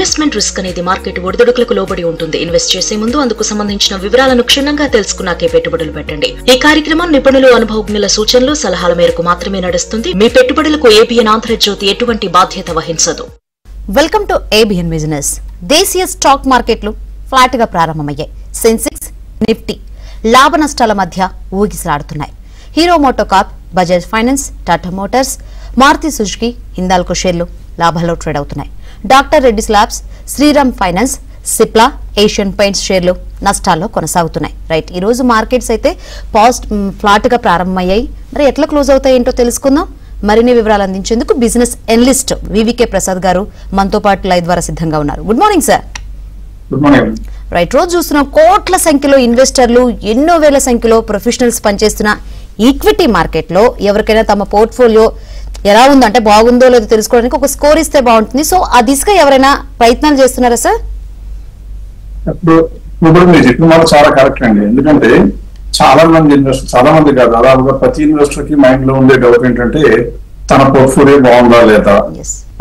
Investment risk అనేది market ఒడిదుడుకులకు లోబడి ఉంటుంది. ఇన్వెస్ట్ చేసే ముందు అందుకు సంబంధించిన వివరాలను క్షుణ్ణంగా తెలుసుకున్నాకే పెట్టుబడులు పెట్టండి. ఈ కార్యక్రమం నిపుణులు, అనుభవజ్ఞుల సూచనలు, సలహాల మేరకు మాత్రమే నడుస్తుంది. మీ పెట్టుబడులకు ఏబిఎన్ ఆంధ్రజ్యోతి ఎటువంటి బాధ్యత వహించదు. Welcome to ABN business. దేశీయ స్టాక్ మార్కెట్లు ఫ్లాట్ గా ప్రారంభమయ్యాయి. సెన్సెక్స్, నిఫ్టీ లాభ నష్టాల మధ్య ఊగిసలాడుతున్నాయి. Hero MotoCorp, Bajaj Finance, Tata Motors, Maruti Suzuki, Hindalco షేర్లు లాభాల్లో ట్రేడ్ అవుతున్నాయి. Doctor Reddy's Labs, Sriram Finance, Cipla, Asian Paints షేర్లు నష్టాల్లో కొనసాగుతున్నాయి. రైట్, ఈ రోజు మార్కెట్స్ అయితే ఫ్లాట్ గా ప్రారంభమయ్యాయి. మరి ఎట్లా క్లోజ్ అవుతాయి ఏంటో తెలుసుకుందాం. మరిన్ని వివరాలు అందించేందుకు బిజినెస్ ఎనలిస్ట్ వివికే ప్రసాద్ గారు మనతో పాటు లైవ్ ద్వారా సిద్ధంగా ఉన్నారు. Good morning sir. Good morning. Right, రోజు చూస్తున్నాం కోట్ల సంఖ్యలో ఇన్వెస్టర్లు, ఎన్నో వేల సంఖ్యలో ప్రొఫెషనల్స్ పనిచేస్తున్న ఈక్విటీ మార్కెట్ లో ఎవరికైనా తమ పోర్ట్ఫోలియో ఎలా ఉందంటే బాగుందో లేదో తెలుసుకోవడానికి ఒక స్కోర్ ఇస్తే బాగుంటుంది. సో ఆ దిశగా ఎవరైనా ప్రయత్నాలు చేస్తున్నారా సార్? ఇప్పుడు మీరు చెప్పిన మాట చాలా కరెక్ట్ అండి. ఎందుకంటే చాలా మంది ఇన్వెస్టర్, చాలా మంది కాదు, దాదాపుగా ప్రతి ఇన్వెస్టర్ కి మైండ్ లో ఉండే డౌట్ ఏంటంటే తన పోర్ట్ఫోలియో బాగుందా లేదా.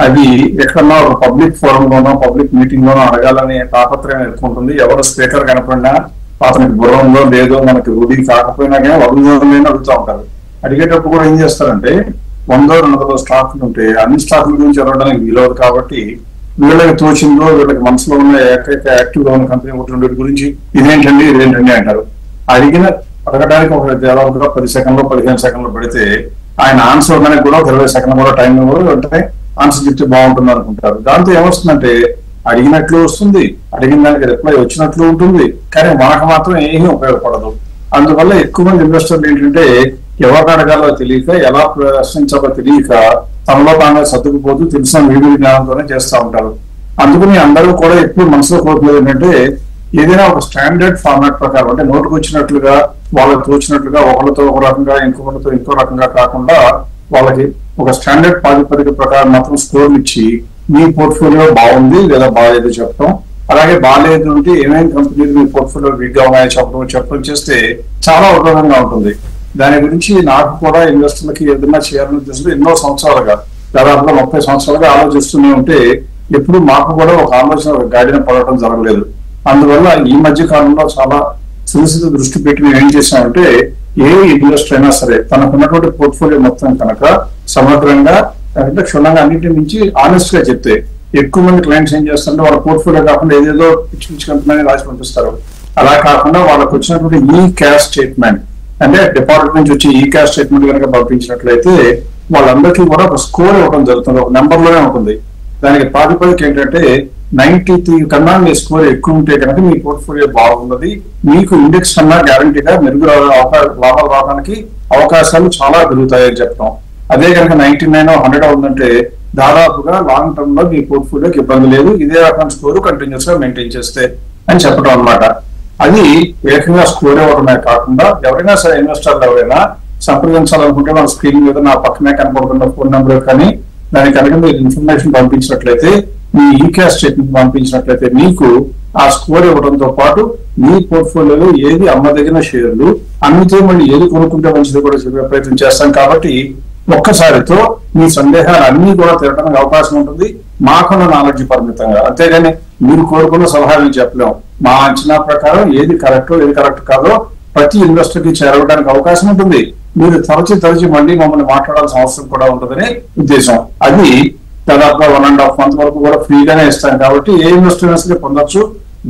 అది ఎక్కడన్నా ఒక పబ్లిక్ ఫోరం లోనో పబ్లిక్ మీటింగ్ లోనో అడగాలని తాపత్రయం ఎక్కుంటుంది. ఎవరు స్పీకర్ కనపడినా అతనికి బుర్ర ఉందో లేదో మనకి రూఢీ కాకపోయినా కానీ వరుణ్ అడుగుతూ ఉంటారు. అడిగేటప్పుడు కూడా ఏం చేస్తారంటే 100-200 స్టాక్లు ఉంటే అన్ని స్టాక్ల గురించి అడగడానికి వీలవదు. కాబట్టి వీళ్ళకి తోచిందో వీళ్ళకి మనసులో ఉన్న ఏకైక యాక్టివ్ గా ఉన్న కంపెనీ ఒకటి గురించి ఇదేంటండి అంటారు. అడగడానికి ఒక దాదాపుగా 10 సెకండ్లు 15 సెకండ్లు పెడితే ఆయన ఆన్సర్ ఇవ్వడానికి కూడా 20 సెకండ్లు కూడా టైం ఇవ్వరు. అంటే ఆన్సర్ చెప్తే బాగుంటుంది అనుకుంటారు. దాంతో ఏమొస్తుందంటే అడిగినట్లు వస్తుంది, అడిగిన దానికి రిప్లై వచ్చినట్లు ఉంటుంది, కానీ మనకు మాత్రం ఏమీ ఉపయోగపడదు. అందువల్ల ఎక్కువ మంది ఇన్వెస్టర్లు ఏంటంటే ఎవరిని అడగాలో తెలియక, ఎలా ప్రశ్నించాలో తెలియక తనలో తాను సర్దుకుపోతూ తెలిసిన వీడియో జ్ఞానంతోనే చేస్తూ ఉంటారు. అందుకని అందరూ కూడా ఎక్కువ మనసులో కోరుకునేది ఏంటంటే ఏదైనా ఒక స్టాండర్డ్ ఫార్మాట్ ప్రకారం, అంటే నోటుకు వచ్చినట్లుగా వాళ్ళకి తోచినట్లుగా ఒకరితో ఒక రకంగా ఇంకొకరితో ఇంకో రకంగా కాకుండా వాళ్ళకి ఒక స్టాండర్డ్ ప్రాతిపదిక ప్రకారం మాత్రం స్కోర్లు ఇచ్చి మీ పోర్ట్ఫోలియో బాగుంది లేదా బాగాలేదు చెప్పడం, అలాగే బాగాలేదు అంటే ఏమేమి కంపెనీలు మీ పోర్ట్ఫోలియో వీక్ గా ఉన్నాయో చెప్పడం చేస్తే చాలా ఉపయోగంగా ఉంటుంది. దాని గురించి నాకు కూడా ఇన్వెస్టర్లకి ఏదైనా చేయాలని ఉద్దేశంతో ఎన్నో సంవత్సరాలుగా, దాదాపుగా 30 సంవత్సరాలుగా ఆలోచిస్తూనే ఉంటే ఎప్పుడు మాకు కూడా ఒక ఆలోచన, ఒక గాడిన పడటం జరగలేదు. అందువల్ల ఈ మధ్య కాలంలో చాలా సునిశ్చిత దృష్టి పెట్టి మేము ఏం చేసామంటే ఏ ఇన్వెస్టర్ అయినా సరే తనకున్నటువంటి పోర్ట్ఫోలియో మొత్తం కనుక సమగ్రంగా అంటే క్షుణ్ణంగా అన్నింటి నుంచి ఆనెస్ట్ గా చెప్తే, ఎక్కువ మంది క్లయింట్స్ ఏం చేస్తారంటే వాళ్ళ పోర్ట్ఫోలియో కాకుండా ఏదేదో పిచ్చి కంపెనీ రాసి పంపిస్తారు. అలా కాకుండా వాళ్ళకు వచ్చినటువంటి ఈ క్యాష్ స్టేట్మెంట్, అంటే డిపాజిట్ నుంచి వచ్చి ఈ క్యాష్ స్టేట్మెంట్ కనుక పంపించినట్లయితే వాళ్ళందరికీ కూడా ఒక స్కోర్ ఇవ్వడం జరుగుతుంది. ఒక నెంబర్ లోనే ఉంటుంది. దానికి ప్రాతిపదిక ఏంటంటే 93 కన్నా మీ స్కోర్ ఎక్కువ ఉంటే కనుక మీ పోర్ట్ఫోలియో బాగున్నది, మీకు ఇండెక్స్ కన్నా గ్యారంటీగా మెరుగు లాభాలు రావడానికి అవకాశాలు చాలా పెరుగుతాయని చెప్తాం. అదే కనుక 99 100 ఉందంటే దాదాపుగా లాంగ్ టర్మ్ లో మీ పోర్ట్ఫోలియోకి ఇబ్బంది లేదు, ఇదే రకం స్కోర్ కంటిన్యూస్ గా మెయింటైన్ చేస్తే అని చెప్పడం అనమాట. అది ఏకంగా స్కోర్ ఇవ్వడమే కాకుండా ఎవరైనా సరే ఇన్వెస్టర్లు ఎవరైనా సంప్రదించాలనుకుంటే మన స్క్రీన్ మీద నా పక్కనే కనపడుతున్న ఫోన్ నెంబర్ కానీ దానికి కనుక మీరు ఇన్ఫర్మేషన్ పంపించినట్లయితే, మీ ఈ క్యాష్ స్టేట్మెంట్ పంపించినట్లయితే మీకు ఆ స్కోర్ ఇవ్వడంతో పాటు మీ పోర్ట్ఫోలియోలో ఏది అమ్మదగిన షేర్లు, అమ్మితే మళ్ళీ ఏది కొనుక్కుంటే మంచిది కూడా చెప్పే ప్రయత్నం చేస్తాం. కాబట్టి ఒక్కసారితో మీ సందేహాలు అన్ని కూడా తిరగడానికి అవకాశం ఉంటుంది, మాకున్న నాలెడ్జ్ పరిమితంగా. అంతేగాని మీరు కోరుకున్న సలహాలు చెప్పలేము. మా అంచనా ప్రకారం ఏది కరెక్టో ఏది కరెక్ట్ కాదో ప్రతి ఇన్వెస్టర్ కి చేరవడానికి అవకాశం ఉంటుంది. మీరు తరచి మళ్ళీ మమ్మల్ని మాట్లాడాల్సిన అవసరం కూడా ఉంటుందనే ఉద్దేశం. అది దాదాపుగా 1.5 month వరకు కూడా ఫ్రీగానే ఇస్తాం. కాబట్టి ఏ ఇన్వెస్టర్ పొందొచ్చు.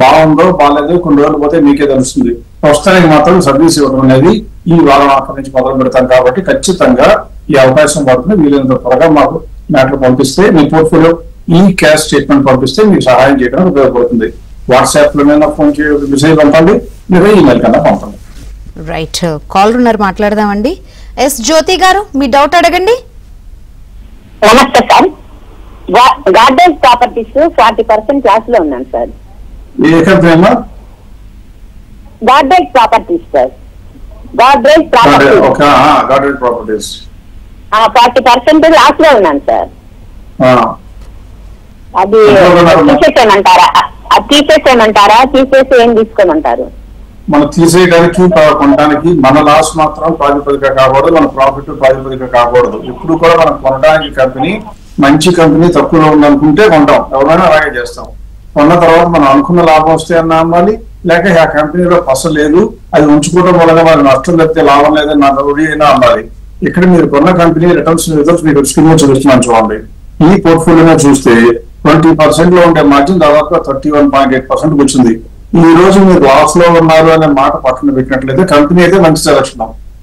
బాగుందో బాగాలేదో కొన్ని రోజులు పోతే మీకే తెలుస్తుంది. ప్రస్తుతానికి మాత్రం సర్వీస్ ఇవ్వడం అనేది ఈ వారం అక్కడి నుంచి మొదలు పెడతాం. కాబట్టి ఖచ్చితంగా ఈ అవకాశం పడుతుంది. వీలైనంత త్వరగా మాకు మ్యాటర్ పంపిస్తే, మీ పోర్ట్ఫోలియో ఈ క్యాష్ స్టేట్మెంట్ పంపిస్తే మీకు సహాయం చేయడానికి ఉపయోగపడుతుంది. వాట్సాప్ లోనైనా ఫోన్ మెసేజ్ పంపండి, లేదా ఈమెయిల్ కన్నా పంపండి. రైట్, కాల్ ఉన్నారు, మాట్లాడదామండి. ఎస్ జ్యోతి గారు, మీ డౌట్ అడగండి. నమస్తే సార్. గార్డెన్స్ ప్రాపర్టీస్ 40% క్లాస్ లో ఉన్నాను సార్. ఏ company? Gardens Properties sir. Gardens Properties 40% loss లో ఉన్నాను సార్. అది తీసేసేయమంటారా? తీసేసి ఏం తీసుకోమంటారు? మనం తీసేయడానికి కొనడానికి మన లాస్ మాత్రం ప్రాతిపదిక కాకూడదు, మన ప్రాఫిట్ ప్రాతిపదిక కాకూడదు. ఇప్పుడు కూడా మనం కొనడానికి కంపెనీ మంచి కంపెనీ తక్కువలో ఉందనుకుంటే కొంటాం, ఎవరైనా అలాగే చేస్తాం. కొన్న తర్వాత మనం అనుకున్న లాభం వస్తే అన్న అమ్మాలి, లేక ఆ కంపెనీలో పస లేదు అది ఉంచుకోవడం వల్ల మనకు నష్టం తప్పితే లాభం లేదని నా అయినా అమ్మాలి. ఇక్కడ మీరు కొన్న కంపెనీ రిటర్న్స్ మీకు స్క్రీన్ చూపిస్తున్నాను చూడండి. ఈ పోర్ట్ఫోలియోలో చూస్తే 20% లో ఉండే మార్జిన్ దాదాపుగా 31.8% వచ్చింది. ఈ రోజు మీరు లాస్ లో ఉన్నారు అనే మాట పక్కన పెట్టినట్లయితే కంపెనీ అయితే మంచి సెలక్షన్.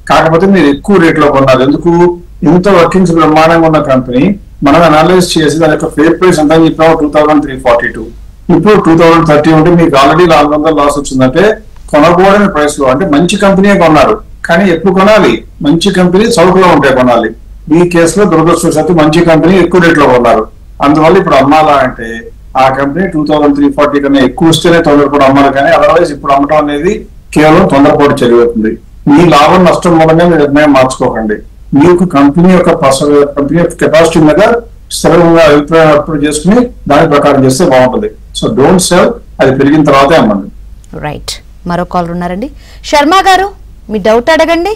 కాకపోతే మీరు ఎక్కువ రేట్ లో కొన్నారు. ఎందుకు? ఇంత వర్కింగ్స్ బ్రహ్మాండంగా ఉన్న కంపెనీ మనం అనలైజ్ చేసి దాని యొక్క ఫేర్ ప్రైస్ ఎంత చెప్పాము 2342. ఇప్పుడు 2030 ఉంటే మీకు ఆల్రెడీ 400 లాస్ వచ్చిందంటే కొనకూడని ప్రైస్ లో, అంటే మంచి కంపెనీ కొన్నారు. కానీ ఎప్పుడు కొనాలి? మంచి కంపెనీ చౌకలో ఉంటే కొనాలి. ఈ కేసులో దురదృష్టవశాత్తు మంచి కంపెనీ ఎక్కువ రేట్ లో కొన్నారు. అందువల్ల ఇప్పుడు అమ్మాలా అంటే ఆ కంపెనీ 2340 కన్నా ఎక్కువ వస్తేనే తొందరపడి అమ్మాలి. కానీ అదర్వైజ్ ఇప్పుడు అమ్మటం అనేది కేవలం తొందరపాటు చదివుతుంది. మీ లాభం నష్టం మూలంగా మీరు నిర్ణయం మార్చుకోకండి. మీకు కంపెనీ యొక్క కంపెనీ యొక్క కెపాసిటీ మీద స్థిరంగా అభిప్రాయం అప్పుడు చేసుకుని దాని ప్రకారం చేస్తే బాగుంటుంది. సో డోంట్ సెల్, అది పెరిగిన తర్వాతే అమ్మండి. రైట్, మరో కాల్ ఉన్నారండి. శర్మ గారు, మీ డౌట్ అడగండి.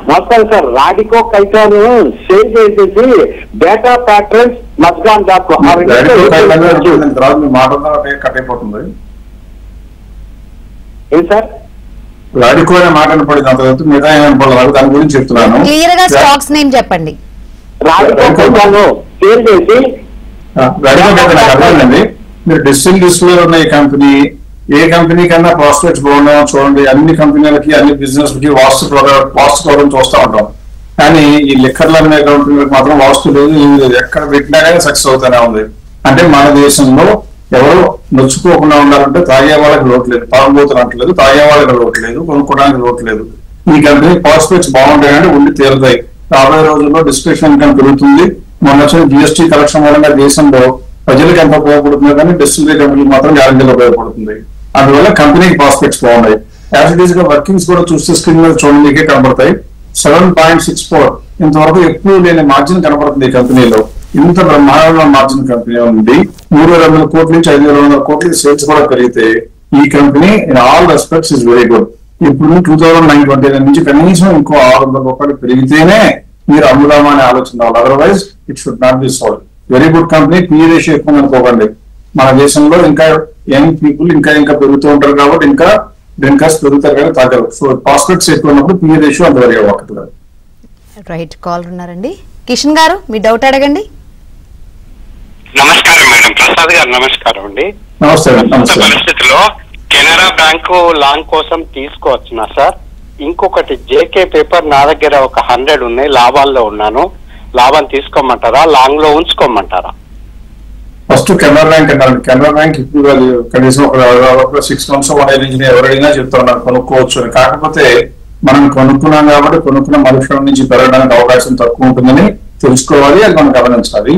నమస్కారం సార్. రాడికో కైటాను సేల్ చేసేసి డేటా ప్యాటర్న్స్ మస్గాన్ డాట్ కట్ అయిపోతుంది. ఏం సార్? రాడికో అనే మాట వినపడింది, అంత మిగతా ఏమనుకోలేదు. దాని గురించి చెప్తున్నాను. క్లియర్ గా స్టాక్స్ నేమ్ చెప్పండి. రాడికో కైటాను సేల్ చేసి అర్థమైందండి. మీరు డిజిటల్ డిస్ప్లే ఉన్న ఈ కంపెనీ ఏ కంపెనీ కన్నా ప్రాస్పెక్ట్స్ బాగున్నాయో చూడండి. అన్ని కంపెనీలకి అన్ని బిజినెస్ కి వాస్తు ప్రోగ్రామ్ చూస్తూ ఉంటాం. కానీ ఈ లిక్కర్లు అనే కంపెనీలకు మాత్రం వాస్తు లేదు, ఏమి లేదు. ఎక్కడ పెట్టినా కానీ సక్సెస్ అవుతూనే ఉంది. అంటే మన దేశంలో ఎవరు నొచ్చుకోకుండా ఉండాలంటే తాగే వాళ్ళకి లోటు లేదు, తాగుబోతులు అంటలేదు, తాగే వాళ్ళకి లోటు లేదు, కొనుక్కోవడానికి లోటు లేదు. ఈ కంపెనీ ప్రాస్పెక్ట్స్ బాగుంటాయంటే ఉండి తీరుతాయి. రాబోయే రోజుల్లో డిస్క్రిప్షన్ ఇన్కమ్ పెరుగుతుంది. మొన్న వచ్చిన జిఎస్టీ కలెక్షన్ మూలంగా దేశంలో ప్రజలకు ఎంత ఉపయోగపడుతుందో కానీ డిస్టిలరీ కంపెనీకి మాత్రం గ్యారంటీలో ఉపయోగపడుతుంది. అందువల్ల కంపెనీకి ప్రాస్పెక్ట్స్ బాగున్నాయి. యాజ్ ఇట్ ఈస్ గా వర్కింగ్స్ కూడా చూస్తే స్క్రీన్ మీద చూడడానికే కనబడతాయి. 7.64 ఇంతవరకు ఎప్పుడు లేని మార్జిన్ కనబడుతుంది ఈ కంపెనీలో. ఇంత బ్రహ్మాండమైన మార్జిన్ కంపెనీ ఉంది. 3,200 కోట్ల నుంచి 5,200 కోట్ల సేల్స్ కూడా పెరిగితే ఈ company in all respects is very good. ఇప్పుడు 2029 నుంచి కనీసం ఇంకో 600 రూపాయలు పెరిగితేనే మీరు అమ్ముదామా అనే ఆలోచన రావాలి. Otherwise it should not be sold. Very good company. P ratio ఎక్కువ అనుకోకండి. మన దేశంలో ఇంకా యంగ్ పీపుల్ ఇంకా పెరుగుతూ ఉంటారు కాబట్టి ఇంకా డ్రింకర్స్ పెరుగుతారు కానీ తగ్గరు. సో ప్రాస్పెక్ట్స్ ఎక్కువ ఉన్నప్పుడు పీ రేషియో అంత పెరిగే ఒకటి. రైట్, కాల్ ఉన్నారండి. కిషన్ గారు, మీ డౌట్ అడగండి. నమస్కారం మేడం. ప్రసాద్ గారు నమస్కారం అండి. నమస్తే. పరిస్థితిలో కెనరా బ్యాంకు లాంగ్ కోసం తీసుకోవచ్చునా సార్? ఇంకొకటి జేకే పేపర్ నా దగ్గర ఒక 100 ఉన్నాయి, లాభాల్లో ఉన్నాను. లాభం తీసుకోమంటారా, లాంగ్ లో ఉంచుకోమంటారా? ఫస్ట్ కెనరా బ్యాంక్ అన్నారు. కెనరా బ్యాంక్ ఇప్పుడు కనీసం ఒక 6 months 1 year నుంచి ఎవరైనా చెప్తున్నారు కొనుక్కోవచ్చు అని. కాకపోతే మనం కొనుక్కున్నాం కాబట్టి కొనుక్కున్న మరుక్షణం నుంచి పెరగడానికి అవకాశం తక్కువ ఉంటుందని తెలుసుకోవాలి, అది మనం గమనించాలి.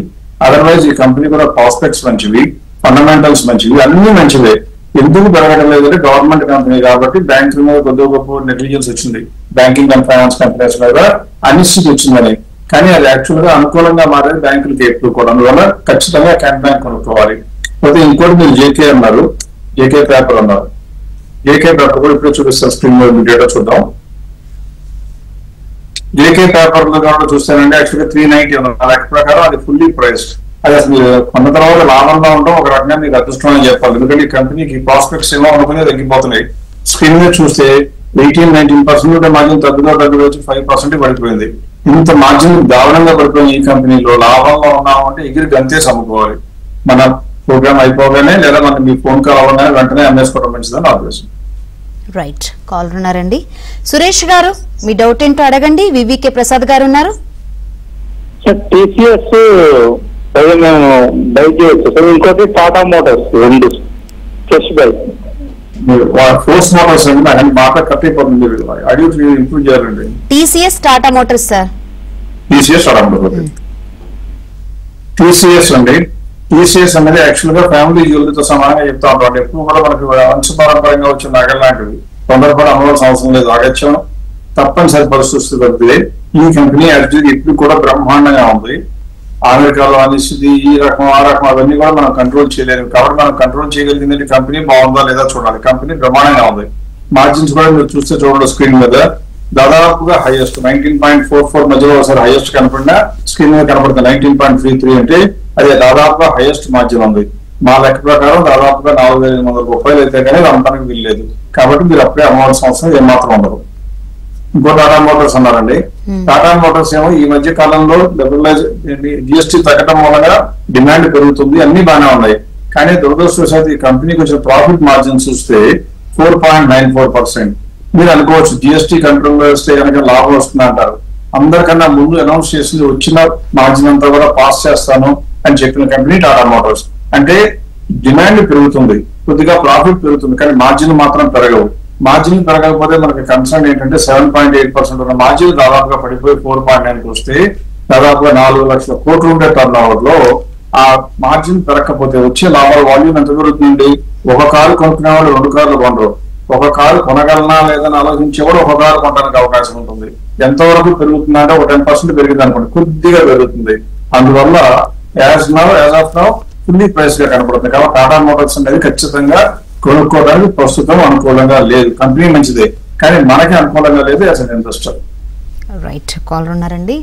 అదర్వైజ్ ఈ కంపెనీ కూడా ప్రాస్పెక్ట్స్ మంచివి, ఫండమెంటల్స్ మంచివి, అన్ని మంచివే. ఎందుకు పెరగడం లేదంటే గవర్నమెంట్ కంపెనీ కాబట్టి బ్యాంకుల మీద కొద్దిగా గొప్ప నెగ్లిజెన్స్ వచ్చింది. బ్యాంకింగ్ అండ్ ఫైనాన్స్ కంపెనీస్ మీద అనిశ్చితి వచ్చిందని. కానీ అది యాక్చువల్ గా అనుకూలంగా మారేది బ్యాంకులకి ఎక్కువ కూడా. అందువల్ల ఖచ్చితంగా కెనరా బ్యాంక్ కొనుక్కోవాలి. పోతే ఇంకోటి మీరు జేకే అన్నారు, జేకే పేపర్ అన్నారు. జేకే పేపర్ కూడా ఇప్పుడు చూపిస్తాను స్క్రీన్ మీద డేటా చూద్దాం. జేకే పేపర్ కూడా చూస్తానంటే యాక్చువల్గా 390 ఉంది. నా లెక్క ప్రకారం అది ఫుల్లీ ప్రైస్డ్. అది అసలు కొన్న తర్వాత లాభంగా ఉండడం ఒక రకంగా మీకు అదృష్టం అని చెప్పాలి. ఎందుకంటే ఈ కంపెనీకి ప్రాస్పెక్ట్స్ ఏమో అనుకునే తగ్గిపోతున్నాయి. స్క్రీన్ మీద చూస్తే 18-19% మార్జిన్ తగ్గుతూ వచ్చి 5% పడిపోయింది. ఇంత మార్జిన్ దారుణంగా పడిపోయిన ఈ కంపెనీలో లాభంగా ఉన్నామంటే ఎగిరి గంతేసి అమ్ముకోవాలి. మన ప్రోగ్రామ్ అయిపోగానే లేదా మన మీ ఫోన్ కాల్ అవ్వగానే వెంటనే అమ్మేసుకోవడం మంచిదని నా ఉద్దేశం. రైట్, కాల్ ఉన్నారండి. సురేష్ గారు, మీ డౌట్ ఏంటో అడగండి. వివికే ప్రసాద్ గారు ఉన్నారు. టీసీఎస్ మేము బై చేయొచ్చు సార్. ఇంకోటి Tata Motors, 2 fresh buy. Force Motors అండి మాట కట్ అయిపోతుంది. అడిగి ఇంప్రూవ్ చేయాలండి. TCS Tata Motors sir. TCS TCS అండి. టీసీఎస్ అనేది యాక్చువల్ గా ఫ్యామిలీ జ్యువెలరీతో సమానంగా చెప్తా ఉంటాం. ఎప్పుడు కూడా మనకి వంశపారంపరంగా వచ్చిన నగలు లాంటివి తొందరపడి అమ్మవలసిన అవసరం లేదు. ఆగత్యం తప్పనిసరి పరిస్థితి పడితే ఈ కంపెనీ యాక్చువల్లీ ఇప్పుడు కూడా బ్రహ్మాండంగా ఉంది. అమెరికాలో అనిశ్చితి ఈ రకం ఆ రకం అవన్నీ కూడా మనం కంట్రోల్ చేయలేము. కాబట్టి మనం కంట్రోల్ చేయగలిగిందంటే కంపెనీ బాగుందా లేదా చూడాలి. కంపెనీ బ్రహ్మాండంగా ఉంది. మార్జిన్స్ కూడా మీరు చూస్తే చూడండి స్క్రీన్ మీద దాదాపుగా హైయెస్ట్ 19.44 మధ్యలో ఒకసారి హైయెస్ట్ కనపడినా స్క్రీన్ మీద కనపడుతుంది 19.33 అంటే అది దాదాపుగా హైయెస్ట్ మార్జిన్ ఉంది. మా లెక్క ప్రకారం దాదాపుగా 4,500 రూపాయలు అయితే కానీ అమ్మడానికి వీల్లేదు. కాబట్టి మీరు అప్పుడే అమ్మవలసిన అవసరం ఏమాత్రం ఉండదు. ఇంకో టాటా మోటార్స్ అన్నారండి. టాటా మోటార్స్ ఏమో ఈ మధ్య కాలంలో జిఎస్టీ తగ్గడం మూలంగా డిమాండ్ పెరుగుతుంది, అన్ని బాగానే ఉన్నాయి. కానీ దురదృష్టవశాత్తు ఈ కంపెనీకి వచ్చిన ప్రాఫిట్ మార్జిన్ చూస్తే 4.94%. మీరు అనుకోవచ్చు జిఎస్టీ కంట్రోల్ వస్తే కనుక లాభం వస్తుంది అంటారు. అందరికన్నా ముందు అనౌన్స్ చేసింది వచ్చిన మార్జిన్ అంతా కూడా పాస్ చేస్తాను అని చెప్పిన కంపెనీ టాటా మోటార్స్. అంటే డిమాండ్ పెరుగుతుంది, కొద్దిగా ప్రాఫిట్ పెరుగుతుంది, కానీ మార్జిన్ మాత్రం పెరగవు. మార్జిన్ పెరగకపోతే మనకి కన్సర్న్ ఏంటంటే 7.8% ఉన్న మార్జిన్ దాదాపుగా పడిపోయి 4.9కి వస్తే దాదాపుగా 4 లక్షల కోట్లు ఉండే టర్న్ ఓవర్ లో ఆ మార్జిన్ పెరగకపోతే వచ్చే లాభాల వాల్యూమ్ ఎంత పెరుగుతుంది? ఒక కారు కొనుక్కునే వాళ్ళు 2 కార్లు కొనరు. ఒక కారు కొనగలనా లేదని ఆలోచించేవాడు ఒక కారు కొనడానికి అవకాశం ఉంటుంది. ఎంతవరకు పెరుగుతుందంటే ఒక 10% పెరిగింది అనుకోండి, కొద్దిగా పెరుగుతుంది. అందువల్ల as of now fully price గా కనపడుతుంది. కాబట్టి టాటా మోటార్స్ అనేది ఖచ్చితంగా కొనుక్కోవడానికి ప్రస్తుతం అనుకూలంగా లేదు. కంపెనీ మంచిదే, కానీ మనకి అనుకూలంగా లేదు as an investor. Right, caller ఉన్నారండి.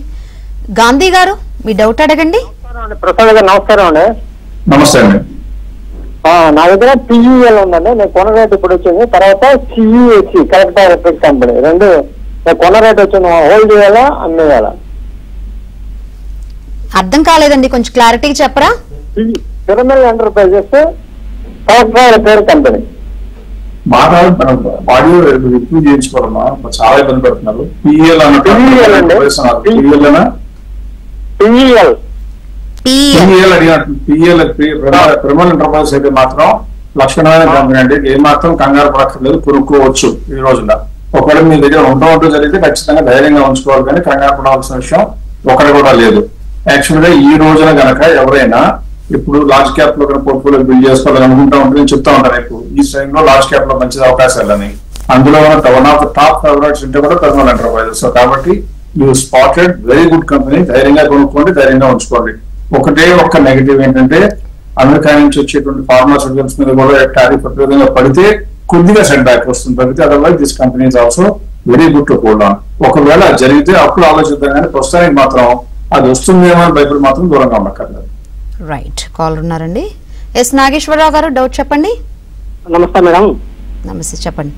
గాంధీ గారు మీ డౌట్ అడగండి. ప్రసాద్ గారు నమస్కారం అండి. నమస్తే అండి. నా దగ్గర పిఈఎల్ ఉందండి. నేను కొన రేట్ ఇప్పుడు వచ్చింది. తర్వాత సిఈఎస్సి కరెక్ట్ ఎలక్ట్రిక్ కంపెనీ రెండు నేను కొన రేట్ వచ్చింది. హోల్డ్ చేయాలా అమ్మేయాలా? అర్థం కాలేదండి, కొంచెం క్లారిటీ చెప్పరా? Pyramid enterprises correct electric company. బాగా ఆడియో రివ్యూ చేయించుకోవాలమ్మా, చాలా ఇబ్బంది పడుతున్నారు. పిఈఎల్ అన్నట్టు పిరమిడ్ ఎంటర్ప్రైజెస్ అయితే మాత్రం లక్షణమైన కంపెనీ అండి. ఏమాత్రం కంగారు పడక్కర్లేదు, కొనుక్కోవచ్చు ఈ రోజున. ఒకవేళ మీ దగ్గర ఉంటూ జరిగితే ఖచ్చితంగా ధైర్యంగా ఉంచుకోవాలి, కానీ కంగారు పడాల్సిన విషయం ఒకటి కూడా లేదు. యాక్చువల్ గా ఈ రోజున గనక ఎవరైనా ఇప్పుడు లార్జ్ క్యాప్ లో పోర్ట్ఫోలియో బిల్డ్ చేసుకోవాలని అనుకుంటా ఉంటే నేను చెప్తా ఉంటాను ఇప్పుడు ఈ టైంలో లార్జ్ క్యాప్ లో మంచి అవకాశాలని. అందులో one of the top favourites ఉంటే కూడా పిరమిడ్ ఎంటర్ప్రైజెస్. కాబట్టి you spotted very good company, ధైర్యంగా కొనుక్కోండి, ధైర్యంగా ఉంచుకోండి. ఒకటే ఒక్క నెగిటివ్ ఏంటంటే అమెరికా నుంచి వచ్చేటువంటి ఫార్మాస్యూటికల్స్ మీద కూడా టారిఫ్ విధంగా పడితే కొద్దిగా సెట్ బ్యాక్ వస్తుంది తప్పితే otherwise this company is also very good to hold on. ఒకవేళ జరిగితే అప్పుడు ఆలోచిద్దాం, కానీ ప్రస్తుతానికి మాత్రం అది వస్తుందేమో అని భయపడి మాత్రం దూరంగా ఉండక్కర్లేదు. రైట్, కాల్ ఉన్నారండి. ఎస్ నాగేశ్వరరావు గారు డౌట్ చెప్పండి. నమస్తే మేడం. నమస్తే, చెప్పండి.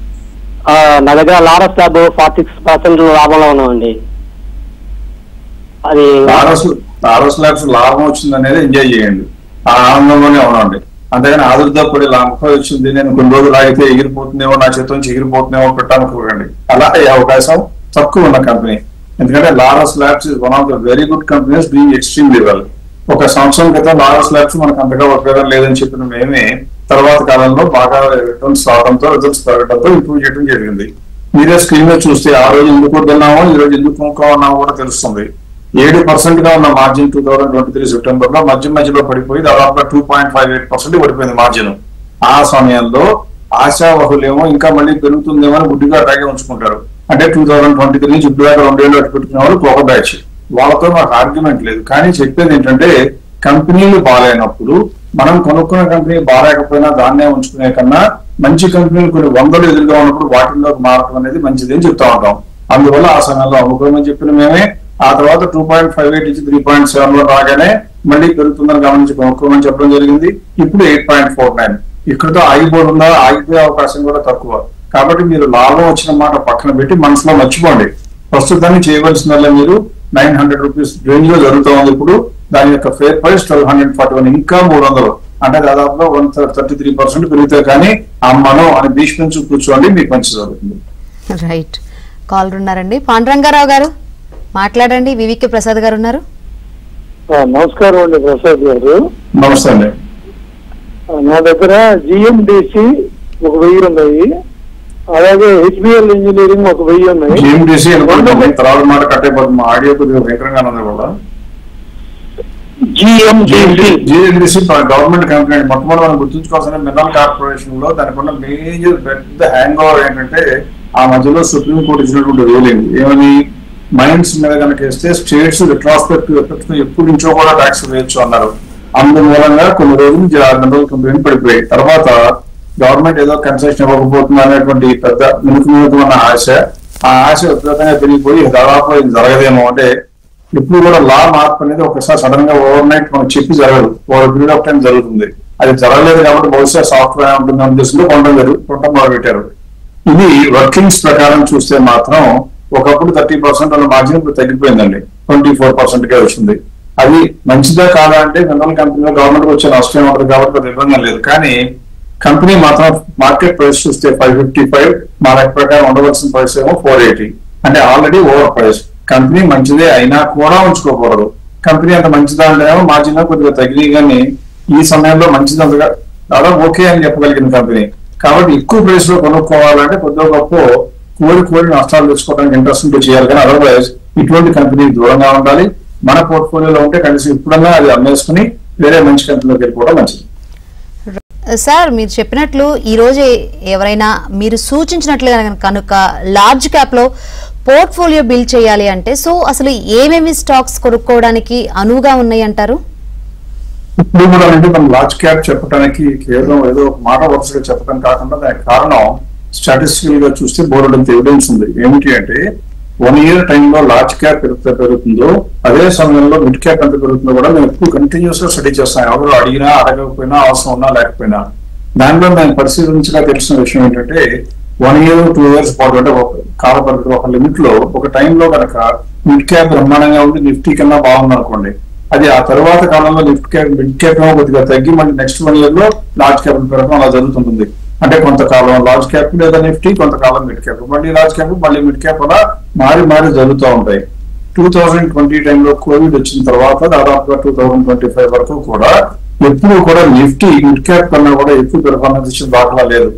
నా దగ్గర లారస్ ల్యాబ్ 46% లాభంలో ఉన్నామండి. అది లారస్ ల్యాబ్స్ లాభం వచ్చింది అనేది ఎంజాయ్ చేయండి, ఆ ఆనందంలోనే ఉండండి. అంతేగాని ఆదుర్దా పడి లాభం వచ్చింది నేను కొన్ని రోజులు ఆగితే ఎగిరిపోతుందేమో, నా చేతి నుంచి ఎగిరిపోతుందేమో పెట్టాలనుకోకండి. అలా అయ్యే అవకాశం తక్కువ ఉన్న కంపెనీ. ఎందుకంటే Laurus labs is one of the very good companies doing extremely well. ఒక సంవత్సరం క్రితం లారస్ ల్యాబ్స్ మనకు అంతగా ఉపయోగం లేదని చెప్పిన మేమే తర్వాత కాలంలో బాగా రిటర్న్స్ రావడంతో రిజల్ట్స్ పెరగడంతో ఇంప్రూవ్ చేయడం జరిగింది. మీరే స్క్రీన్ లో చూస్తే ఆ రోజు ఎందుకు వద్దన్నామో ఈ రోజు ఎందుకు కొనుక్కోమన్నామో కూడా తెలుస్తుంది. 7% గా ఉన్న మార్జిన్ 2023 సెప్టెంబర్ లో మధ్యలో పడిపోయి దాదాపుగా 2.58% పడిపోయింది మార్జిన్. ఆ సమయంలో ఆశావహులేమో ఇంకా మళ్ళీ పెరుగుతుందేమో అని గుడ్డిగా అటాగే ఉంచుకుంటారు. అంటే 2023 నుంచి ఇప్పుడు దాకా 2 ఏళ్ళు అటు పెట్టుకునే వాళ్ళు ఒక బ్యాచ్. వాళ్ళతో నాకు ఆర్గ్యుమెంట్ లేదు, కానీ చెప్పేది ఏంటంటే కంపెనీలు బాగాలేనప్పుడు మనం కొనుక్కున్న కంపెనీ బాగాలేకపోయినా దాన్నే ఉంచుకునే కన్నా మంచి కంపెనీలు కొన్ని 100 ఎదురుగా ఉన్నప్పుడు వాటిల్లోకి మారటం అనేది మంచిది అని చెప్తా ఉంటాం. అందువల్ల ఆ సమయంలో అమ్ముకోమని చెప్పిన మేమే ఆ తర్వాత 2.58 నుంచి 3.7 లో రాగానే మళ్ళీ పెరుగుతుందని గమనించి కొనుక్కోమని చెప్పడం జరిగింది. ఇప్పుడు 8.49. ఇక్కడతో ఆగిపోతుందా, ఆగిపోయే అవకాశం కూడా తక్కువ. కాబట్టి మీరు లాభం వచ్చిన మాట పక్కన పెట్టి మనసులో మర్చిపోండి. ప్రస్తుతాన్ని చేయవలసిన మీరు 900 రూపీస్ రేంజ్ లో జరుగుతూ ఉంది. ఇప్పుడు దాని యొక్క ఫేర్ ప్రైస్ 1241, ఇంకా 300, అంటే దాదాపుగా 133% పెరిగితే కానీ అమ్మను అని భీష్మించు కూర్చోండి, మీకు మంచి జరుగుతుంది. రైట్, కాల్ ఉన్నారండి. పాండురంగారావు గారు మాట్లాడండి. వివికే ప్రసాద్ గారు ఉన్నారు. నమస్కారం అండి ప్రసాద్ గారు. నమస్తే అండి. నా దగ్గర జిఎండిసి 1000 ఉన్నాయి, అలాగే హెచ్బిఎల్ ఇంజనీరింగ్ 1000 ఉన్నాయి. జిఎండిసి తర్వాత మాట కట్టేపోతుంది, ఆడియో కొద్దిగా భయంకరంగా ఉంది కూడా. GMDC government company. మొట్టమొదటి మనం గుర్తుంచుకోవాల్సిన మినరల్ కార్పొరేషన్ లో దానికి ఉన్న మేజర్ పెద్ద హ్యాంగ్ ఓవర్ ఏంటంటే ఆ మధ్యలో సుప్రీంకోర్టు ఇచ్చినటువంటి రూలింగ్ ఏమని, మైన్స్ మీద కనుక వేస్తే స్టేట్స్ రిట్రాస్పెక్టివ్ ఎఫెక్ట్ ఎప్పటి నుంచో కూడా ట్యాక్స్ వేయచ్చు అన్నారు. అందుమూలంగా కొన్ని రోజులు మినరల్ కంపెనీ పడిపోయాయి. తర్వాత గవర్నమెంట్ ఏదో కన్సెషన్ ఇవ్వకపోతుంది అనేటువంటి పెద్ద మినుకు ఉన్న ఆశ, ఆ ఆశ విపరీతంగా పెరిగిపోయి దాదాపు ఇది జరగదేమో, అంటే ఇప్పుడు కూడా లా మార్పు అనేది ఒకసారి సడన్ గా ఓవర్ నైట్ మనం చెప్పి జరగదు, ఓవర్ పీరియడ్ ఆఫ్ టైం జరుగుతుంది. అది జరగలేదు కాబట్టి బహుశా సాఫ్ట్వేర్ ఉంటుంది అనే ఉద్దేశంలో కొనడం మొదలుపెట్టారు. ఇది వర్కింగ్స్ ప్రకారం చూస్తే మాత్రం ఒకప్పుడు 30% అన్న మార్జిన్ ఇప్పుడు తగ్గిపోయిందండి, 24% గా వచ్చింది. అది మంచిదా కాదా అంటే జనరల్ కంపెనీలో గవర్నమెంట్ వచ్చే నష్టం ఉంటుంది కాబట్టి పెద్ద ఇబ్బంది లేదు. కానీ కంపెనీ మాత్రం మార్కెట్ ప్రైస్ చూస్తే 555, మా లెక్క ప్రకారం ఉండవలసిన ప్రైస్ ఏమో 480, అంటే ఆల్రెడీ ఓవర్ ప్రైస్. కంపెనీ మంచిదే అయినా కూడా ఉంచుకోకూడదు. కంపెనీ అంత మంచిదా అంటే మార్జిన్ కొద్దిగా తగ్గి, కానీ ఈ సమయంలో మంచిది అంతగా దాదాపు ఓకే అని చెప్పగలిగిన కంపెనీ. కాబట్టి ఎక్కువ ప్రైస్ లో కొనుక్కోవాలంటే కొద్దిగా గొప్ప కోరి నష్టాలు తెచ్చుకోవడానికి ఇంట్రెస్ట్ ఉంటే చేయాలి. కానీ అదర్వైజ్ ఇటువంటి కంపెనీ దూరంగా ఉండాలి. మన పోర్ట్ఫోలియోలో ఉంటే కనీసం ఇప్పుడన్నా అది అమ్మేసుకుని వేరే మంచి కంపెనీలోకి వెళ్ళిపోవడం మంచిది. సార్, మీరు చెప్పినట్లు ఈ రోజు ఎవరైనా మీరు సూచించినట్లుగా కనుక లార్జ్ క్యాప్ లో పోర్ట్ఫోలియో బిల్డ్ చేయాలి అంటే సో అసలు ఏమేమి స్టాక్స్ కొనుక్కోవడానికి అనువుగా ఉన్నాయి అంటారు? ఇప్పుడు కూడా అంటే మనం లార్జ్ క్యాప్ చెప్పడానికి కేవలం ఏదో ఒక మాట వరుసగా చెప్పడం కాకుండా దానికి కారణం స్టాటిస్టికల్ గా చూస్తే బోర్డు ఎవిడెన్స్ ఉంది. ఏమిటి అంటే 1 year టైంలో లార్జ్ క్యాప్ పెరుగుతుందో అదే సమయంలో మిడ్ క్యాప్ ఎంత పెరుగుతుందో కూడా మేము ఎక్కువ కంటిన్యూస్ గా స్టడీ చేస్తాం. ఎవరు అడిగినా అడగకపోయినా అవసరం ఉన్నా లేకపోయినా. దానిలో మేము పరిశీలించగా తెలిసిన విషయం ఏంటంటే 1 year 2 years పాటు అంటే ఒక కాల పరిధి ఒక లిమిట్ లో ఒక టైంలో కనుక మిడ్ క్యాప్ బ్రహ్మాండంగా ఉంది, నిఫ్టీ కన్నా బాగుంది అనుకోండి, అది ఆ తర్వాత కాలంలో మిడ్ క్యాప్ కొద్దిగా తగ్గి మళ్ళీ నెక్స్ట్ 1 year లో లార్జ్ క్యాప్ పెరగడం అలా జరుగుతుంటుంది. అంటే కొంతకాలం లార్జ్ క్యాప్ లేదా నిఫ్టీ, కొంతకాలం మిడ్ క్యాప్, మళ్ళీ లార్జ్ క్యాప్, మళ్ళీ మిడ్ క్యాప్ అలా మారి జరుగుతూ ఉంటాయి. 2020 టైంలో కోవిడ్ వచ్చిన తర్వాత దాదాపుగా 2025 వరకు కూడా ఎప్పుడు కూడా నిఫ్టీ మిడ్ క్యాప్ కన్నా కూడా ఎక్కువ పెర్ఫార్మెన్స్ ఇచ్చిన దాఖలా లేదు.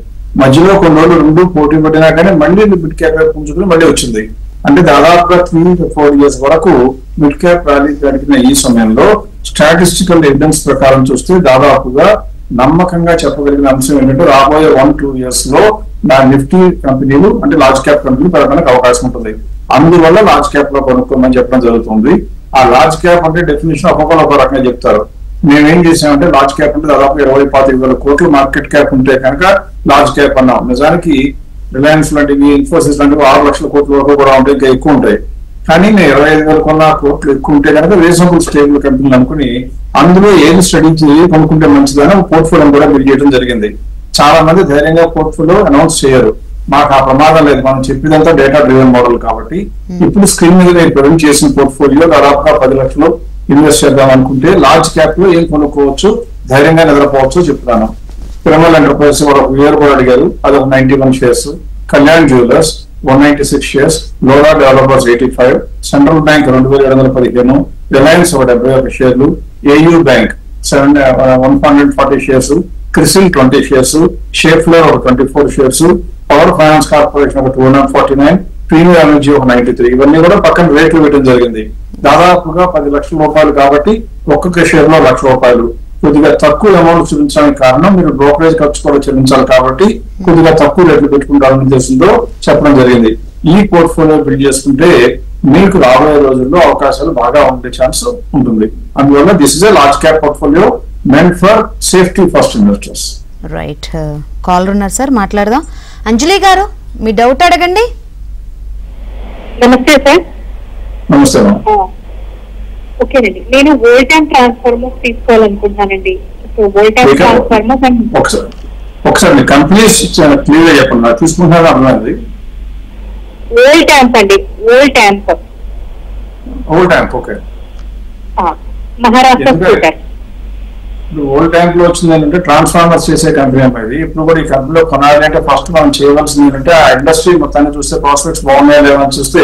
మధ్యలో కొన్ని రోజులు రెండు పోటీ పడినా కానీ మళ్ళీ మిడ్ క్యాప్ పుంజుకుని మళ్ళీ వచ్చింది. అంటే దాదాపుగా 3 to 4 years వరకు మిడ్ క్యాప్ ర్యాలీ జరిగిన ఈ సమయంలో స్టాటిస్టికల్ ఎవిడెన్స్ ప్రకారం చూస్తే దాదాపుగా నమ్మకంగా చెప్పగలిగిన అంశం ఏంటంటే రాబోయే 1-2 years లో నా నిఫ్టీ కంపెనీలు అంటే లార్జ్ క్యాప్ కంపెనీలు పెరగడానికి అవకాశం ఉంటుంది. అందువల్ల లార్జ్ క్యాప్ లో కొనుక్కోమని చెప్పడం జరుగుతుంది. ఆ లార్జ్ క్యాప్ అంటే డెఫినేషన్ ఒక్కొక్కరు ఒక రకంగా చెప్తారు. మేమేం చేసామంటే లార్జ్ క్యాప్ అంటే దాదాపు 20-25 కోట్ల మార్కెట్ క్యాప్ ఉంటే కనుక లార్జ్ క్యాప్ అన్నాం. నిజానికి రిలయన్స్ లాంటివి, ఇన్ఫోసిస్ లాంటివి 6 లక్షల కోట్ల వరకు కూడా ఉంటాయి, ఇంకా ఎక్కువ ఉంటాయి. కానీ నేను 25,000 కొన్న కోట్లు ఎక్కువ ఉంటే కనుక రీజనబుల్ స్టేబుల్ కంపెనీలు అనుకుని అందులో ఏది స్టడీ చేసి కొనుక్కుంటే మంచిదని పోర్ట్ఫోలియో కూడా బిల్డ్ చేయడం జరిగింది. చాలా మంది ధైర్యంగా పోర్ట్ఫోలియో అనౌన్స్ చేయరు. మాకు ఆ ప్రమాదం లేదు, మనం చెప్పేదంతా డేటా డ్రివెన్ మోడల్ కాబట్టి. ఇప్పుడు స్క్రీన్ మీద నేను ప్రజెంట్ చేసిన పోర్ట్ఫోలియో దాదాపుగా 10 లక్షలు ఇన్వెస్ట్ చేద్దాం అనుకుంటే లార్జ్ క్యాప్ లో ఏం కొనుక్కోవచ్చు, ధైర్యంగా నిద్రపోవచ్చు చెప్తాను. పిరమల్ ఎంటర్ప్రైజెస్ కూడా ఒక ఇయర్ కూడా అడిగారు, అదొక 91 షేర్స్. కళ్యాణ్ జ్యువెలర్స్ 196 షేర్స్, లోరా డెవలపర్స్ 85, సెంట్రల్ బ్యాంక్ 2715, రిలయన్స్ 71 షేర్లు, AU Bank 140 shares, CRISIL 20 shares, Schaeffler 24 shares, Power Finance Corporation 249, Premier Energy 93. ఇవన్నీ కూడా పక్కన రేట్లు వేయడం జరిగింది. దాదాపుగా 10 లక్షల రూపాయలు కాబట్టి ఒక్కొక్క షేర్ లో 1,00,000 రూపాయలు. కొద్దిగా తక్కువ అమౌంట్ చూపించడానికి కారణం మీరు బ్రోకరేజ్ ఖర్చు కూడా చెల్లించాలి కాబట్టి కొద్దిగా తక్కువ రేట్లు పెట్టుకుంటారని ఉద్దేశంతో చెప్పడం జరిగింది. ఈ పోర్ట్ఫోలియో బిల్డ్ చేసుకుంటే మీకు రాబోయే రోజుల్లో అవకాశాలు బాగా ఉండే ఛాన్స్ ఉంటుంది. అందువల్ల this is a large cap portfolio meant for safety first investors. Right, caller ఉన్నారు సార్, మాట్లాడదాం. అంజలి గారు, మీ డౌట్ అడగండి. నమస్తే సార్. నమస్తే. ఓకేనండి, నేను వోల్టామ్ ట్రాన్స్ఫార్మర్స్ తీసుకోవాలనుకుంటున్నానండి. సో వోల్టామ్ ట్రాన్స్ఫార్మర్స్ అండ్ ఒకసారి కంపెనీస్ క్లియర్ గా చెప్పండి, తీసుకుంటున్నారా అన్నది. వోల్టామ్ అండి, Voltamp. Okay. Maharashtra scooter. Old tank లో వచ్చింది ఏంటంటే ట్రాన్స్ఫార్మర్స్ చేసే కంపెనీ అనేది. ఇప్పుడు కూడా ఈ కంపెనీలో కొనాలి అంటే ఫస్ట్ మనం చేయవలసింది ఏంటంటే ఆ ఇండస్ట్రీ మొత్తాన్ని చూస్తే ప్రాస్పెక్ట్స్ బాగున్నాయా లేవని చూస్తే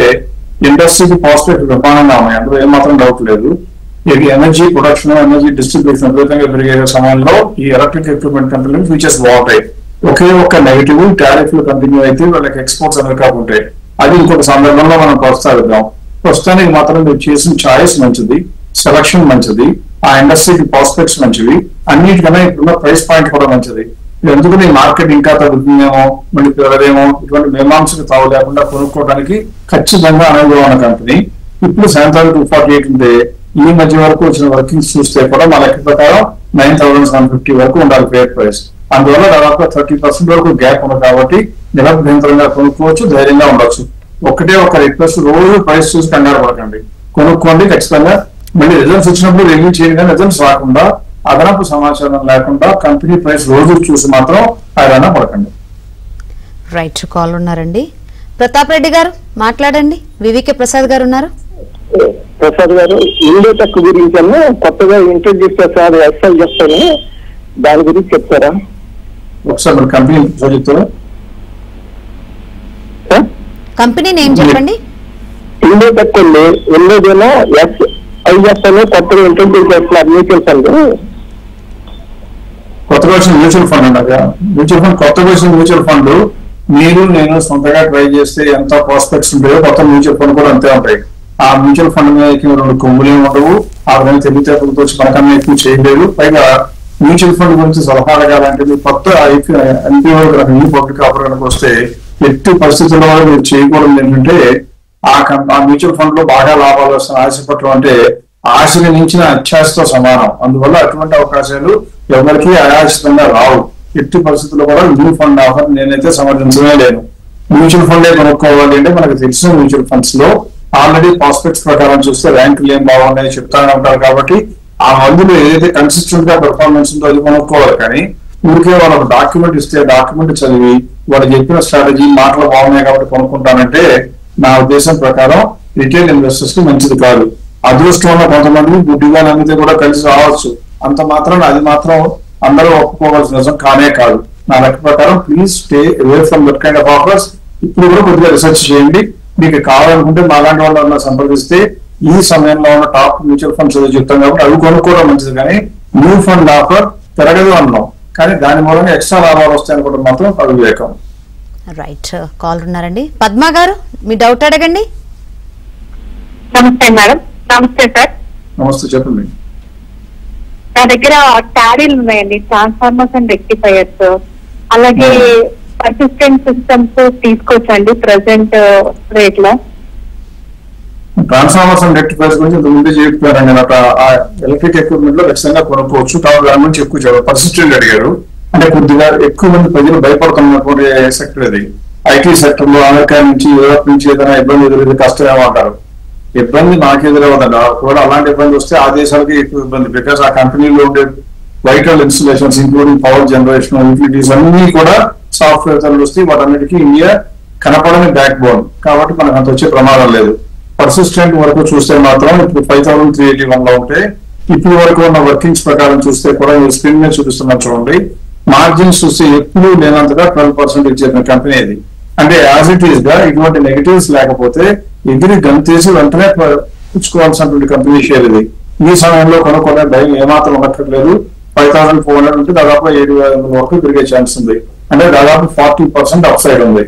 ఇండస్ట్రీకి ప్రాస్పెక్ట్ విమానంగా ఉన్నాయి, అందులో ఏమాత్రం డౌట్ లేదు. ఇది ఎనర్జీ ప్రొడక్షన్, ఎనర్జీ డిస్ట్రిబ్యూషన్ విపరీతంగా పెరిగే సమయంలో ఈ ఎలక్ట్రిక్ ఎక్విప్మెంట్ కంపెనీలు ఫీచర్స్ బాగుంటాయి. ఒకే ఒక్క నెగిటివ్, టారిఫ్లు కంటిన్యూ అయితే వాళ్ళకి ఎక్స్పోర్ట్స్ అమెరికాకు ఉంటాయి. అది ఇంకొక సందర్భంలో మనం ప్రస్తావిద్దాం. ప్రస్తుతానికి మాత్రం మీరు చేసిన చాయిస్ మంచిది, సెలక్షన్ మంచిది, ఆ ఇండస్ట్రీకి ప్రాస్పెక్ట్స్ మంచివి, అన్నిటికన్నా ఇప్పుడున్న ప్రైస్ పాయింట్ కూడా మంచిది. ఎందుకంటే ఈ మార్కెట్ ఇంకా తగ్గుతుందేమో, మళ్ళీ పెరగదేమో, ఇటువంటి మీమాంసకు తావు లేకుండా కొనుక్కోవడానికి ఖచ్చితంగా అనుభవం ఉన్న కంపెనీ. ఇప్పుడు 7,248 ఉంటే ఈ మధ్య వరకు వచ్చిన వర్కింగ్స్ చూస్తే కూడా మా లెక్క ప్రకారం 9,750 వరకు ఉండాలి ఫేర్ ప్రైస్. అందువల్ల దాదాపు 30% వరకు గ్యాప్ ఉంది కాబట్టి నిరంతరంగా కొనుక్కోవచ్చు, ధైర్యంగా ఉండొచ్చు. ఒకటే ఒక రిక్వెస్ట్, రోజు ప్రైస్ చూసి కంగారు పడకండి. కొనుక్కోండి ఖచ్చితంగా. మళ్ళీ రిజల్ట్స్ వచ్చినప్పుడు రివ్యూ చేయండి, కానీ రిజల్ట్స్ రాకుండా అదనపు సమాచారం లేకుండా కంపెనీ ప్రైస్ రోజు చూసి మాత్రం ఆయన పడకండి. రైట్, కాల్ ఉన్నారండి. ప్రతాప్ రెడ్డి గారు మాట్లాడండి. వివికే ప్రసాద్ గారు ఉన్నారు. ప్రసాద్ గారు, ఇండియాటెక్ గురించి కొత్తగా ఇంట్రడ్యూస్ చేస్తారు, ఎక్సెల్ చేస్తారు, దాని గురించి చెప్తారా ఒకసారి? మన కంపెనీ చెప్తారా? కంపెనీ నేమ్ చెప్పండి. ఇండియాటెక్ ఉంది, ఎన్నోదేమో ఎస్ఐఎఫ్ కొత్తగా ఇంట్రడ్యూస్ చేస్తున్నారు మ్యూచువల్ ఫండ్. కొత్తగా వచ్చిన మ్యూచువల్ ఫండ్ ఉండగా మ్యూచువల్ ఫండ్, కొత్తగా వచ్చిన మ్యూచువల్ ఫండ్ మీరు నేను సొంతగా ట్రై చేస్తే ఎంత ప్రాస్పెక్ట్స్ ఉంటాయో కొత్త మ్యూచువల్ ఫండ్ కూడా అంతే ఉంటాయి. ఆ మ్యూచువల్ ఫండ్ మీద రెండు కొమ్ములే ఉండవు, ఆ విధంగా తెలివితేటలతో వచ్చి మనకన్నా ఎక్కువ చేయలేదు. పైగా మ్యూచువల్ ఫండ్ గురించి సలహా అడగాలంటే కొత్త ఎన్పిఓ పబ్లిక్ ఆఫర్ కనుక వస్తే ఎట్టి పరిస్థితుల్లో మీరు చేయకూడదు ఏంటంటే ఆ మ్యూచువల్ ఫండ్ లో బాగా లాభాలు వస్తాయి ఆశపడటం అంటే ఆశని మించిన అత్యాశతో సమానం. అందువల్ల అటువంటి అవకాశాలు ఎవరికి అయాచితంగా రావు. ఎట్టి పరిస్థితుల్లో కూడా న్యూ ఫండ్ ఆఫర్ నేనైతే సమర్థించమే లేను. మ్యూచువల్ ఫండ్ కొనుక్కోవాలి అంటే మనకు తెలిసిన మ్యూచువల్ ఫండ్స్ లో ఆల్రెడీ ప్రాస్పెక్ట్స్ ప్రకారం చూస్తే ర్యాంకులు ఏం బాగున్నాయి చెప్తానే ఉంటారు. కాబట్టి ఆ మందులో ఏదైతే కన్సిస్టెంట్ గా పెర్ఫార్మెన్స్ ఉందో అది కొనుక్కోవాలి. కానీ ఊరికే వాళ్ళకు డాక్యుమెంట్ ఇస్తే డాక్యుమెంట్ చదివి వాళ్ళు చెప్పిన స్ట్రాటజీ మాటలు బాగున్నాయి కాబట్టి కొనుక్కుంటానంటే నా ఉద్దేశం ప్రకారం రిటైల్ ఇన్వెస్టర్స్ కి మంచిది కాదు. అదృష్టం వల్ల కొంతమంది గుడ్డిగా నమ్మితే కూడా కలిసి రావచ్చు. అంత మాత్రం అది మాత్రం అందరూ ఒప్పుకోవాల్సిన నిజం కానే కాదు. నా లెక్క ప్రకారం please stay away from that kind of offers. ఇప్పుడు కూడా కొద్దిగా రీసెర్చ్ చేయండి. మీకు కావాలనుకుంటే మాలాంటి వాళ్ళని సంప్రదిస్తే ఈ సమయంలో ఉన్న టాప్ మ్యూచువల్ ఫండ్స్ ఏదో చెప్తాం కాబట్టి అవి కొనుక్కోవడం మంచిది. కానీ న్యూ ఫండ్ ఆఫర్ పెరగదు అన్నాం, కానీ దాని మూలంగా ఎక్స్ట్రా లాభాలు వస్తాయి అనుకోవడం మాత్రం అవివేకం. రైట్, కాల్ ఉన్నారండి. పద్మ గారు మీ డౌట్ అడగండి. నమస్తే మేడం. నమస్తే సార్. నమస్తే, చెప్పండి. నా దగ్గర టారీలు ఉన్నాయండి, ట్రాన్స్ఫార్మర్స్ అండ్ రెక్టిఫైయర్స్, అలాగే పర్సిస్టెంట్ సిస్టమ్స్ తీసుకోవచ్చండి ప్రెసెంట్ రేట్ లో. ట్రాన్స్ఫార్మర్స్ అండ్ రెక్టిఫైర్స్ గురించి ఇంత ముందే చెప్పారండి. ఎలక్ట్రిక్ ఎక్విప్మెంట్ లో ఖచ్చితంగా కొనుక్కోవచ్చు. కాబట్టి దాని గురించి ఎక్కువ చెప్పారు. పర్సిస్టెంట్ అడిగారు అంటే కొద్దిగా ఎక్కువ మంది ప్రజలు భయపడుతున్నటువంటి సెక్టర్ ఇది. ఐటీ సెక్టర్ లో అమెరికా నుంచి యూరోప్ నుంచి ఏదైనా ఇబ్బంది ఎదురైతే కష్టం ఏమంటారు. ఇబ్బంది నాకు ఎదురవదండి. ఒకవేళ అలాంటి ఇబ్బంది వస్తే ఆ దేశాలకి ఎక్కువ ఇబ్బంది. బికాస్ ఆ కంపెనీలో ఉండే vital installations including power generation, utilities అన్ని కూడా సాఫ్ట్వేర్ తరలి వస్తే వాటన్నిటికీ ఇండియా కనపడని బ్యాక్ బోన్. కాబట్టి మనకు అంత వచ్చే ప్రమాదం లేదు. పర్సిస్టెంట్ వరకు చూస్తే మాత్రం ఇప్పుడు 5381 లో ఉంటే ఇప్పుడు వరకు ఉన్న వర్కింగ్స్ ప్రకారం చూస్తే కూడా మీరు స్క్రీన్ మీద చూపిస్తున్నారు చూడండి. మార్జిన్స్ చూస్తే ఎప్పుడు లేనంతగా 12% ఇచ్చిన కంపెనీ ఇది. అంటే యాజ్ ఇట్ ఈస్ గా ఇటువంటి నెగటివ్స్ లేకపోతే ఎగిరి గంతేసి వెంటనే పుచ్చుకోవాల్సినటువంటి కంపెనీ షేర్ ఇది. ఈ సమయంలో కొనుక్కునే భయం ఏమాత్రం ఉండట్లేదు. 5400 ఉంటే దాదాపు 7500 వరకు పెరిగే ఛాన్స్ ఉంది. అంటే దాదాపు 40% అప్ సైడ్ ఉంది.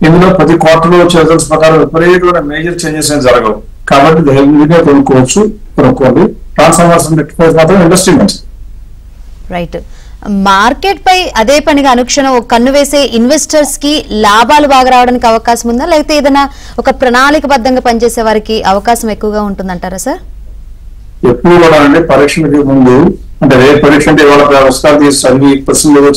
ఇందులో ప్రతి క్వార్టర్ వచ్చే రిజల్ట్స్ ప్రకారం విపరీతమైన మేజర్ చేంజెస్ ఏం జరగవు. కాబట్టి ధైర్యంగా కొనుక్కోండి. ట్రాన్స్ఫార్మర్స్ మాత్రం ఇండస్ట్రీ మంచిది. రైట్, మార్కెట్ పై అదే పనిగా అనుక్షణం కన్ను వేసే ఇన్వెస్టర్స్ కి లాభాలు బాగా రావడానికి అవకాశం ఉందా, లేకపోతే ఏదైనా ఒక ప్రణాళికబద్ధంగా పనిచేసే వారికి అవకాశం ఎక్కువగా ఉంటుందంటారా సార్? ఎప్పుడు కూడా అండి పరీక్షలకి ముందు అంటే రేపు పరీక్ష అంటే ఇవాళ పుస్తకాలు తీసి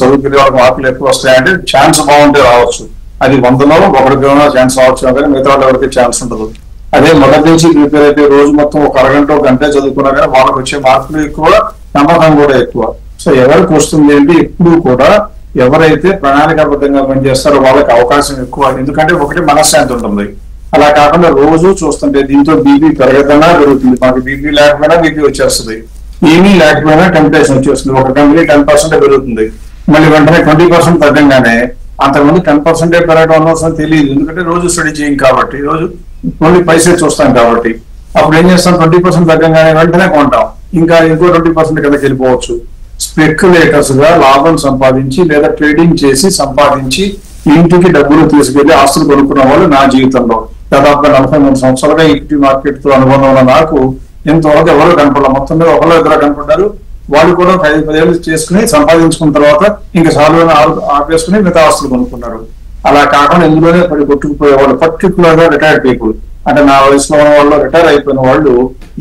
చదువుకునే వాళ్ళకి మార్కులు ఎక్కువ వస్తాయంటే ఛాన్స్ బాగుంటే రావచ్చు. అది 100లో ఒకరికి ఛాన్స్ రావచ్చు, కానీ మిగతా వాళ్ళు ఎవరికి ఛాన్స్ ఉండదు. అదే మొదటి నుంచి ప్రిపేర్ అయితే రోజు మొత్తం ఒక అరగంట గంట చదువుకున్నా కానీ వాళ్ళకి వచ్చే మార్కులు ఎక్కువ, నమ్మకం కూడా ఎక్కువ. సో ఎవరికి వస్తుంది ఏంటి ఎప్పుడు కూడా ఎవరైతే ప్రణాళికాబద్ధంగా పనిచేస్తారో వాళ్ళకి అవకాశం ఎక్కువ. ఎందుకంటే ఒకటి మనశ్శాంతి ఉంటుంది. అలా కాకుండా రోజు చూస్తుంటే దీంతో బీపీ పెరగదన్నా పెరుగుతుంది. మాకు బీపీ లేకపోయినా బీపీ వచ్చేస్తుంది, ఏమీ లేకపోయినా టెంపరేచర్ వచ్చేస్తుంది. ఒక కంపెనీ 10% పెరుగుతుంది, మళ్ళీ వెంటనే 20% తగ్గంగానే అంతకుముందు 10% పెరగడం అనవసరం తెలియదు. ఎందుకంటే రోజు స్టడీ చేయం కాబట్టి, రోజు ఓన్లీ పైసే చూస్తాం కాబట్టి. అప్పుడు ఏం చేస్తాం, 20% తగ్గంగానే వెంటనే కొంటాం, ఇంకా ఇంకో 20% కిందకి వెళ్ళిపోవచ్చు. స్పెక్యులేటర్స్ గా లాభం సంపాదించి లేదా ట్రేడింగ్ చేసి సంపాదించి ఇంటికి డబ్బులు తీసుకెళ్లి ఆస్తులు కొనుక్కున్న వాళ్ళు నా జీవితంలో దాదాపుగా 43 సంవత్సరాలుగా ఈక్విటీ మార్కెట్ తో అనుబంధం ఉన్న నాకు ఎంతవరకు ఎవరు కనపడాలి. మొత్తం మీద ఒకళ్ళు ఇద్దరు కనపడ్డారు. వాళ్ళు కూడా 5-10 ఏళ్ళు చేసుకుని సంపాదించుకున్న తర్వాత ఇంకా చాలు ఆపేసుకుని మిగతా ఆస్తులు కొనుక్కున్నారు. అలా కాకుండా ఇందులోనే పడి కొట్టుకుపోయేవాళ్ళు, పర్టికులర్ గా రిటైర్డ్ పీపుల్ అంటే నా వయసులో ఉన్న వాళ్ళు, రిటైర్ అయిపోయిన వాళ్ళు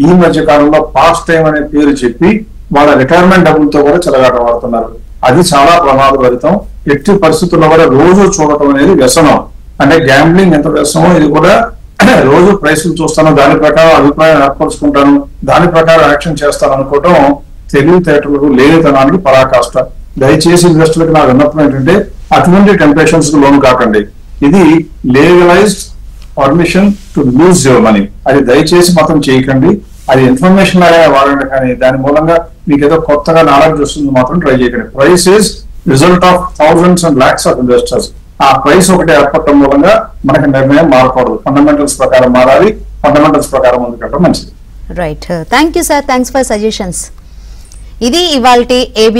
ఈ మధ్య కాలంలో పాస్ట్ టైం అనే పేరు చెప్పి వాళ్ళ రిటైర్మెంట్ డబ్బులతో కూడా చెలగాట వాడుతున్నారు. అది చాలా ప్రమాదభరితం. ఎట్టి పరిస్థితుల్లో కూడా రోజు చూడటం అనేది వ్యసనం. అంటే గ్యాంబ్లింగ్ ఎంత వ్యసనమో ఇది కూడా రోజు ప్రైస్లు చూస్తాను, దాని ప్రకారం అభిప్రాయం ఏర్పరచుకుంటాను, దాని ప్రకారం యాక్షన్ చేస్తాను అనుకోవటం తెలివితేటలకు లేనితనానికి పరాకాష్ట. దయచేసి ఇన్వెస్టర్లకు నా విన్నపం ఏంటంటే అటువంటి టెంప్టేషన్స్ కు లోన్ కాకండి. ఇది legalised permission to lose your money. అది దయచేసి మాత్రం చేయకండి. అది ఇన్ఫర్మేషన్ లాగా వాడండి, కానీ దాని మూలంగా మీకు ఏదో కొత్తగా నాలెడ్జ్ వస్తుంది మాత్రం ట్రై చేయకండి. Price is result of thousands and lakhs of investors. ఆ ప్రైస్ ఒకటి ఏర్పడటం మూలంగా మనకి నిర్ణయం మారకూడదు. ఫండమెంటల్స్ ప్రకారం మారాలి, ఫండమెంటల్స్ ప్రకారం ముందుకెళ్ళడం మంచిది. Right, thank you sir, thanks for suggestions. ఇది ఇవాల్టి ఏబి